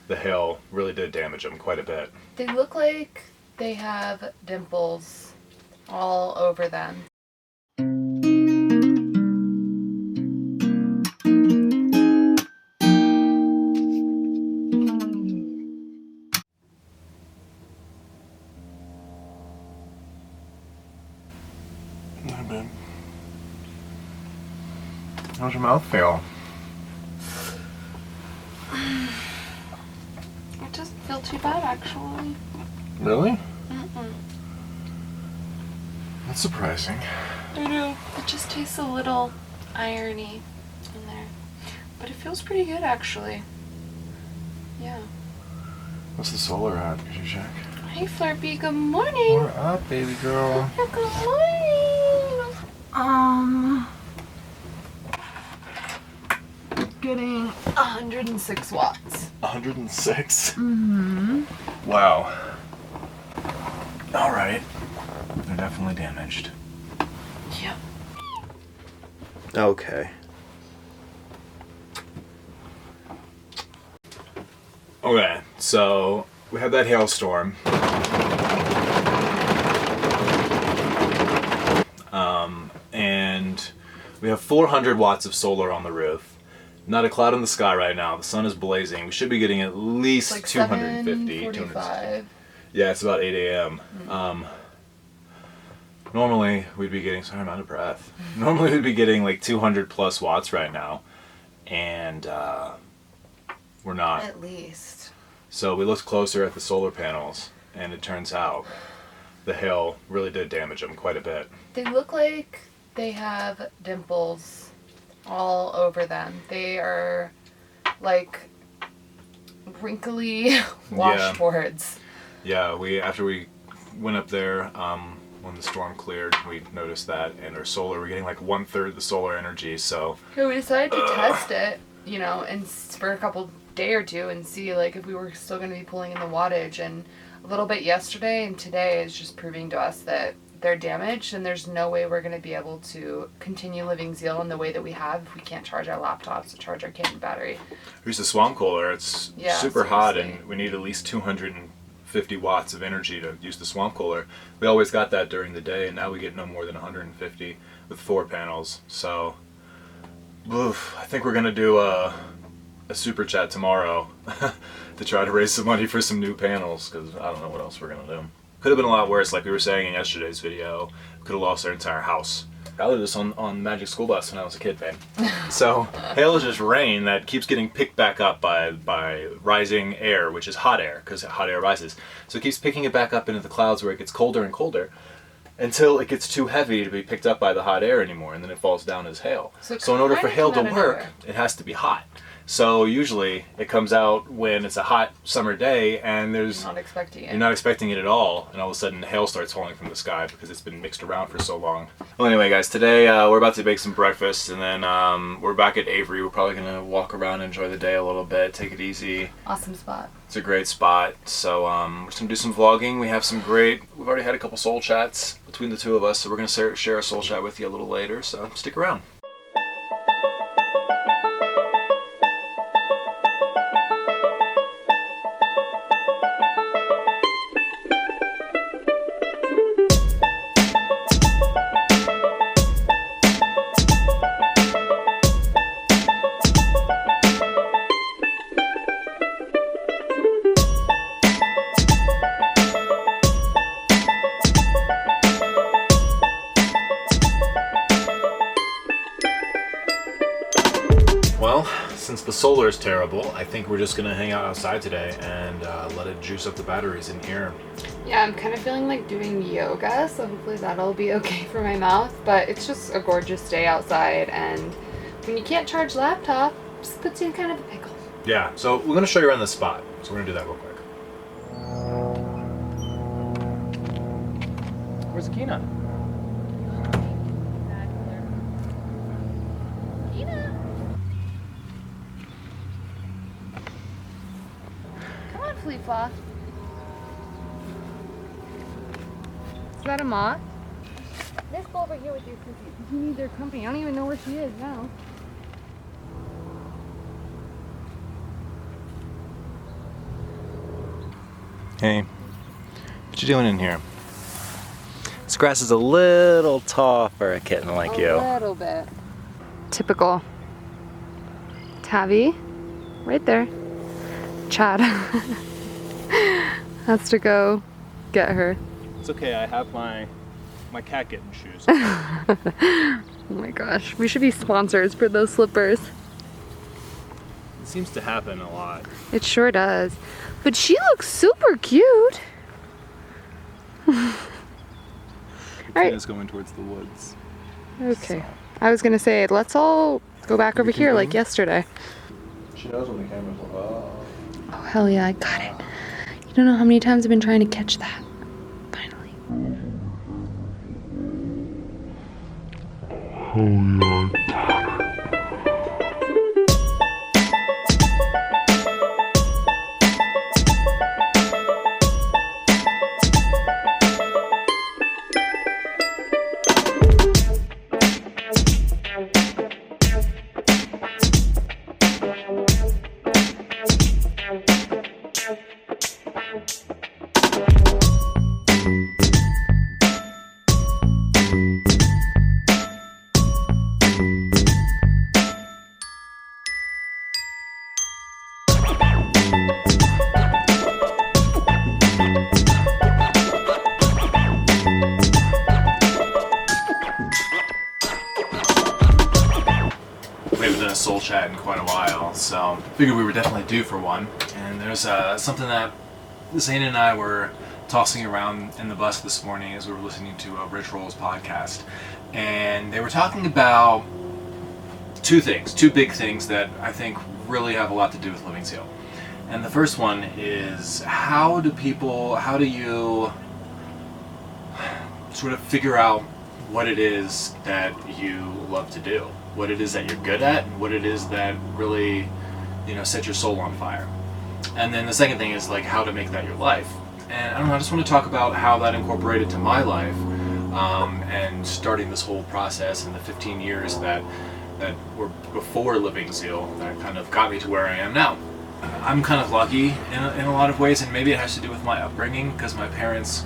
the hail really did damage them quite a bit. They look like they have dimples all over them. Hi, babe. How's your mouth feel? It doesn't feel too bad, actually. Really? Mm-mm. That's surprising. I know. It just tastes a little irony in there. But it feels pretty good, actually. Yeah. What's the solar at? Could you check? Hey, Flurpy. Good morning. We're up, baby girl. Good morning. Getting 106 watts. 106? Mm-hmm. Wow. Alright. They're definitely damaged. Yep. Okay. Okay, so we had that hailstorm. And we have 400 watts of solar on the roof. Not a cloud in the sky right now. The sun is blazing. We should be getting at least Like 250. 7:45. Yeah, it's about 8 a.m. Normally we'd be getting, sorry, I'm out of breath. Normally we'd be getting like 200 plus watts right now. And we're not. At least. So we looked closer at the solar panels, and it turns out the hail really did damage them quite a bit. They look like they have dimples all over them. They are like wrinkly washboards. Yeah, after we went up there when the storm cleared, we noticed that, and our solar, we're getting like 1/3 the solar energy. So we decided to test it, you know, and for a couple day or two and see like if we were still going to be pulling in the wattage. And a little bit yesterday and today is just proving to us that they're damaged, and there's no way we're going to be able to continue LivingZEAL in the way that we have if we can't charge our laptops or charge our Canon battery. Here's the swamp cooler. It's super hot, and we need at least 250 watts of energy to use the swamp cooler. We always got that during the day, and now we get no more than 150 with 4 panels. So, I think we're going to do a super chat tomorrow to try to raise some money for some new panels, because I don't know what else we're going to do. Could have been a lot worse, like we were saying in yesterday's video. We could have lost our entire house. I lived this on Magic School Bus when I was a kid, babe. So hail is just rain that keeps getting picked back up by rising air, which is hot air, because hot air rises. So it keeps picking it back up into the clouds where it gets colder and colder until it gets too heavy to be picked up by the hot air anymore, and then it falls down as hail. So in order for hail to work, it has to be hot. So usually it comes out when it's a hot summer day and you're not expecting it at all, and all of a sudden hail starts falling from the sky because it's been mixed around for so long. Well, anyway, guys, today we're about to make some breakfast, and then we're back at Avery. We're probably gonna walk around, enjoy the day a little bit, take it easy. Awesome spot. It's a great spot. So we're just gonna do some vlogging. We've already had a couple soul chats between the two of us, so we're gonna share a soul chat with you a little later. So stick around. Well, since the solar is terrible, I think we're just gonna hang out outside today and let it juice up the batteries in here. Yeah, I'm kind of feeling like doing yoga, so hopefully that'll be okay for my mouth. But it's just a gorgeous day outside, and when you can't charge laptop, it just puts you in kind of a pickle. Yeah, so we're gonna show you around the spot. So we're gonna do that real quick. Where's Akina? Come on, Fleetflaw. Is that a moth? Let's go over here with you because you need their company. I don't even know where she is now. Hey, what you doing in here? This grass is a little tall for a kitten like you. A little bit. Typical. Tavi, right there. Chad has to go get her. It's okay, I have my cat kitten shoes. Oh my gosh, we should be sponsors for those slippers. It seems to happen a lot. It sure does. But she looks super cute. Alright. Tina's going towards the woods. Okay. So. I was gonna say, let's all go back over here like yesterday. She knows when the camera's on. Oh, hell yeah, I got it. You don't know how many times I've been trying to catch that. Finally. We haven't done a soul chat in quite a while, so figured we were definitely due for one. And there's something that Zane and I were tossing around in the bus this morning as we were listening to a Rich Roll's podcast, and they were talking about two big things that I think really have a lot to do with LivingZEAL. And the first one is how do you sort of figure out what it is that you love to do, what it is that you're good at, and what it is that really, set your soul on fire. And then the second thing is like how to make that your life. And I don't know, I just want to talk about how that incorporated to my life, and starting this whole process in the 15 years that were before LivingZEAL that kind of got me to where I am now. I'm kind of lucky in a lot of ways, and maybe it has to do with my upbringing, because my parents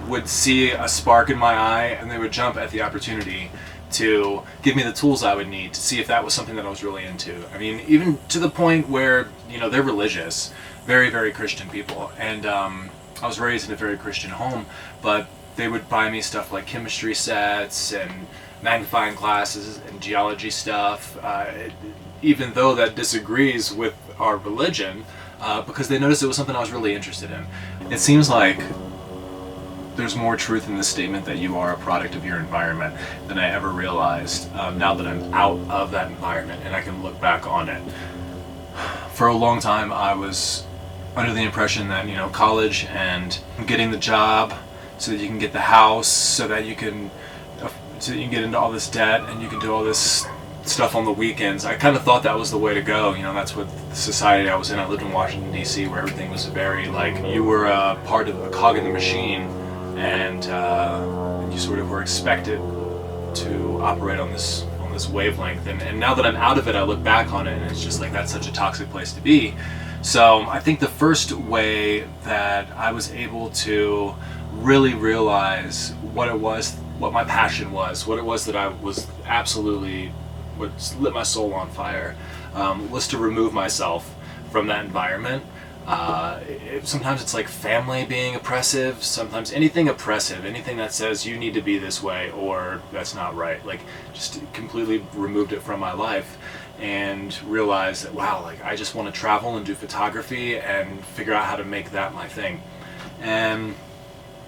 would see a spark in my eye and they would jump at the opportunity to give me the tools I would need to see if that was something that I was really into. I mean, even to the point where, they're religious, very, very Christian people, and I was raised in a very Christian home, but they would buy me stuff like chemistry sets and magnifying glasses and geology stuff, even though that disagrees with our religion, because they noticed it was something I was really interested in. It seems like there's more truth in the statement that you are a product of your environment than I ever realized, now that I'm out of that environment and I can look back on it. For a long time I was under the impression that college and getting the job so that you can get the house, so that you can get into all this debt and you can do all this stuff on the weekends. I kind of thought that was the way to go. That's what the society I was in. I lived in Washington, D.C., where everything was very like you were a part of a cog in the machine, and you sort of were expected to operate on this wavelength. And now that I'm out of it, I look back on it and it's just like that's such a toxic place to be. So I think the first way that I was able to really realize what my passion was, what it was that I was absolutely, what lit my soul on fire, was to remove myself from that environment. Sometimes it's like family being oppressive, sometimes anything oppressive, anything that says you need to be this way or that's not right, like just completely removed it from my life and realized that wow, like I just want to travel and do photography and figure out how to make that my thing. And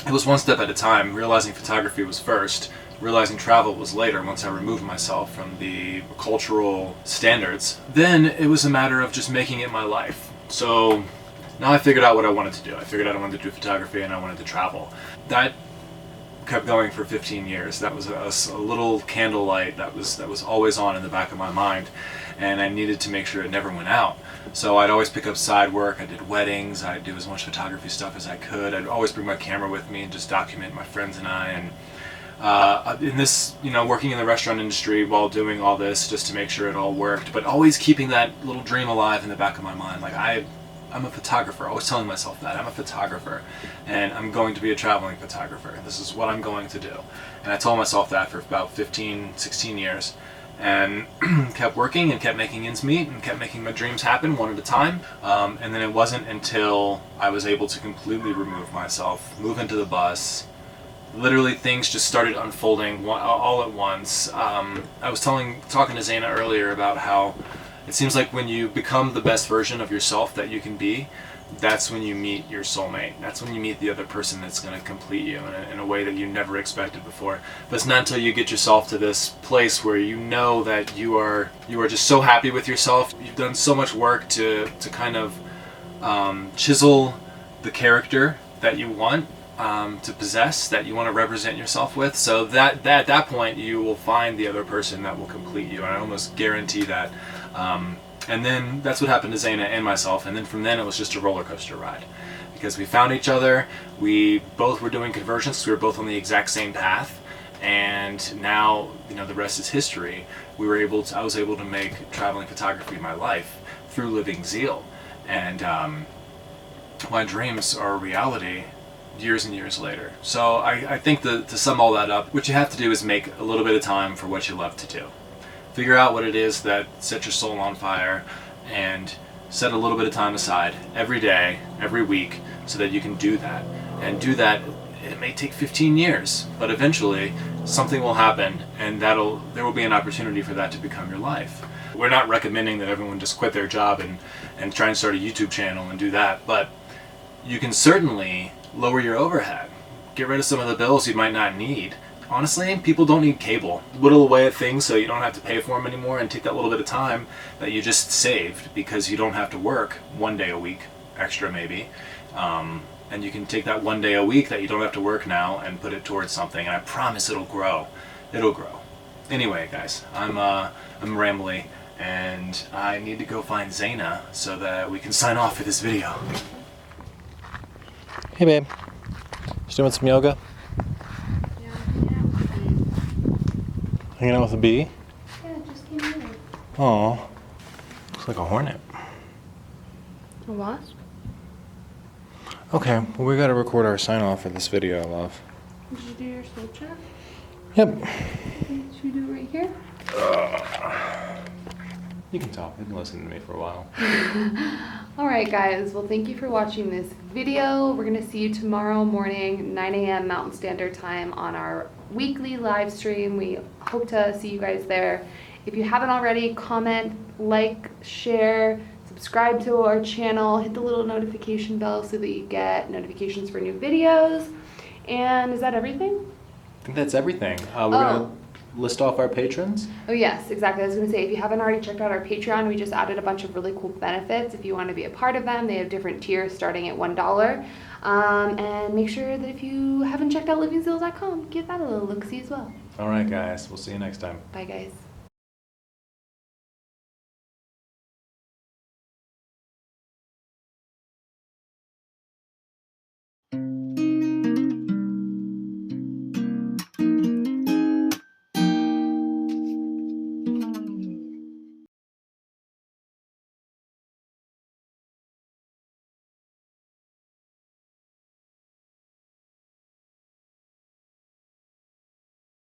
it was one step at a time, realizing photography was first, realizing travel was later once I removed myself from the cultural standards. Then it was a matter of just making it my life. So now I figured out what I wanted to do. I figured out I wanted to do photography and I wanted to travel. That kept going for 15 years. That was a little candlelight that was always on in the back of my mind, and I needed to make sure it never went out. So I'd always pick up side work. I did weddings. I'd do as much photography stuff as I could. I'd always bring my camera with me and just document my friends and I. And in this, working in the restaurant industry while doing all this just to make sure it all worked, but always keeping that little dream alive in the back of my mind. Like I I'm a photographer, always telling myself that. I'm a photographer, and I'm going to be a traveling photographer. This is what I'm going to do. And I told myself that for about 15, 16 years, and kept working and kept making ends meet and kept making my dreams happen one at a time. And then it wasn't until I was able to completely remove myself, move into the bus, literally things just started unfolding all at once. I was talking to Zaina earlier about how it seems like when you become the best version of yourself that you can be, that's when you meet your soulmate. That's when you meet the other person that's going to complete you in a way that you never expected before. But it's not until you get yourself to this place where you know that you are just so happy with yourself. You've done so much work to kind of chisel the character that you want to possess, that you want to represent yourself with. So that at that point you will find the other person that will complete you, and I almost guarantee that. And then that's what happened to Zaina and myself, and then from then it was just a roller coaster ride, because we found each other, we both were doing conversions, we were both on the exact same path, and now, you know, the rest is history. I was able to make traveling photography my life through LivingZEAL, and my dreams are a reality years and years later. So I think that to sum all that up, what you have to do is make a little bit of time for what you love to do. Figure out what it is that sets your soul on fire, and set a little bit of time aside every day, every week, so that you can do that. And do that, it may take 15 years, but eventually something will happen, and there will be an opportunity for that to become your life. We're not recommending that everyone just quit their job and try and start a YouTube channel and do that, but you can certainly lower your overhead. Get rid of some of the bills you might not need. Honestly, people don't need cable. Whittle away at things so you don't have to pay for them anymore, and take that little bit of time that you just saved because you don't have to work one day a week, extra maybe. And you can take that one day a week that you don't have to work now and put it towards something, and I promise it'll grow. It'll grow. Anyway, guys, I'm rambly, and I need to go find Zaina so that we can sign off for this video. Hey babe, just doing some yoga? Hanging out with a bee? Yeah, just came in. Aw, looks like a hornet. A wasp? Okay, well we gotta record our sign off for this video, love. Did you do your soul check? Yep. Okay, should we do it right here? You can talk, you've been listening to me for a while. Alright guys, well thank you for watching this video. We're going to see you tomorrow morning, 9 a.m. Mountain Standard Time on our weekly live stream. We hope to see you guys there. If you haven't already, comment, like, share, subscribe to our channel, hit the little notification bell so that you get notifications for new videos. And is that everything? I think that's everything. We're gonna list off our patrons. Oh yes, exactly. I was going to say, if you haven't already checked out our Patreon, we just added a bunch of really cool benefits. If you want to be a part of them, they have different tiers starting at $1. And make sure that if you haven't checked out LivingZEAL.com, give that a little look-see as well. Alright guys, we'll see you next time. Bye guys.